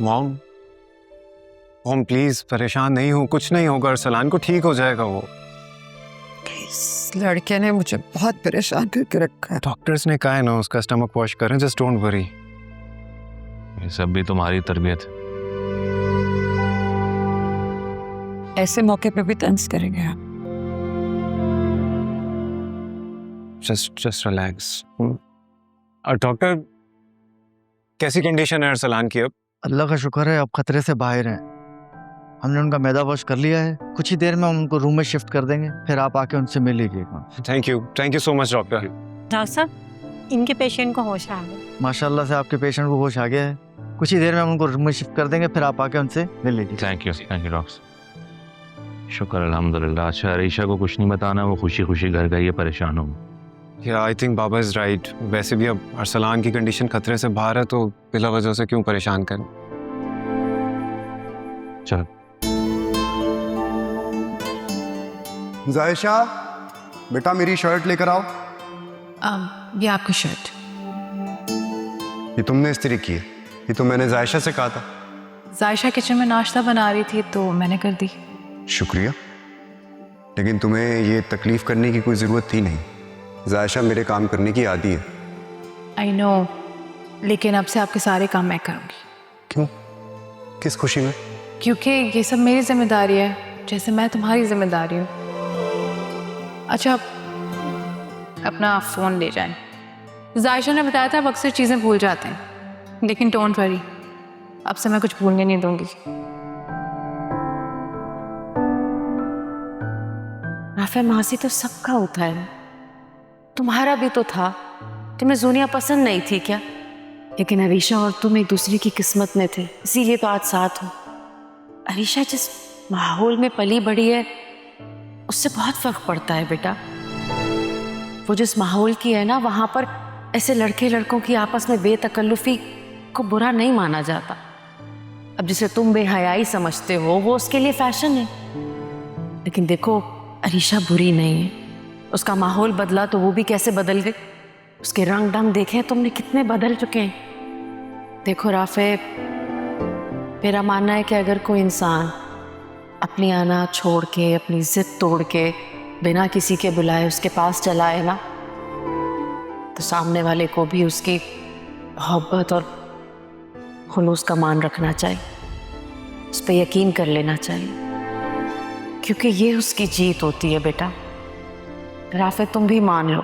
Mom, mom please परेशान नहीं हो, कुछ नहीं होगा, अरसलान को ठीक हो जाएगा वो। इस लड़के ने मुझे बहुत परेशान करके रखा है। डॉक्टर्स ने कहा है ना उसका स्टमक वॉश करें, जस्ट डोंट वरी। ये सब भी तुम्हारी तरबियत है। ऐसे मौके पे भी तंज करेंगे आप? Just relax. डॉक्टर, कैसी कंडीशन है अरसलान की अब? अल्लाह का शुक्र है अब खतरे से बाहर हैं। हमने उनका मैदा वॉश कर लिया है, कुछ ही देर में हम उनको रूम में शिफ्ट कर देंगे, फिर आप आके उनसे मिल लीजिएगा। Thank you so much doctor. Doctor साहब, इनके पेशेंट को होश आ गया। माशाल्लाह से आपके पेशेंट को होश आ गया है, कुछ ही देर में हम उनको रूम में शिफ्ट कर देंगे, फिर आप आके उनसे मिल लीजिए। Thank you doctor. शुक्र अल्हम्दुलिल्लाह। अच्छा अरीशा को कुछ नहीं बताना, वो खुशी खुशी घर गई है, परेशान हो। या I think Baba is right. वैसे भी अब अरसलान की कंडीशन खतरे से बाहर है, तो बिला वजह से क्यों परेशान करें। चल जायशा, बेटा मेरी शर्ट लेकर आओ। ये आपकी शर्ट। ये तुमने इस्त्री की है? ये तो मैंने जायशा से कहा था। जायशा किचन में नाश्ता बना रही थी तो मैंने कर दी। शुक्रिया, लेकिन तुम्हें ये तकलीफ करने की कोई ज़रूरत थी नहीं। जायशा मेरे काम करने की आदी है। आई नो, लेकिन अब से आपके सारे काम मैं करूँगी। क्यों? किस खुशी में? क्योंकि ये सब मेरी जिम्मेदारी है, जैसे मैं तुम्हारी जिम्मेदारी हूँ। अच्छा, अपना फ़ोन ले जाएं। जायशा ने बताया था आप अक्सर चीज़ें भूल जाते हैं, लेकिन डोंट वरी, अब से मैं कुछ भूलने नहीं दूंगी। राफे, मासी तो सबका होता है, तुम्हारा भी तो था। तुम्हें जूनिया पसंद नहीं थी क्या? लेकिन अरीशा और तुम एक दूसरे की किस्मत में थे, इसीलिए तो आज साथ हो। अरीशा जिस माहौल में पली बड़ी है उससे बहुत फर्क पड़ता है बेटा। वो जिस माहौल की है ना, वहां पर ऐसे लड़के लड़कों की आपस में बेतकल्लुफी को बुरा नहीं माना जाता। अब जिसे तुम बेहयाई समझते हो वो उसके लिए फैशन है, लेकिन देखो अरीशा बुरी नहीं है। उसका माहौल बदला तो वो भी कैसे बदल गई। उसके रंग ढंग देखे तुमने कितने बदल चुके हैं। देखो राफे, मेरा मानना है कि अगर कोई इंसान अपनी आना छोड़ के, अपनी जिद तोड़ के, बिना किसी के बुलाए उसके पास चला है ना, तो सामने वाले को भी उसकी मोहब्बत और खुलूस का मान रखना चाहिए, उस पर यकीन कर लेना चाहिए, क्योंकि ये उसकी जीत होती है बेटा। राफे तुम भी मान लो,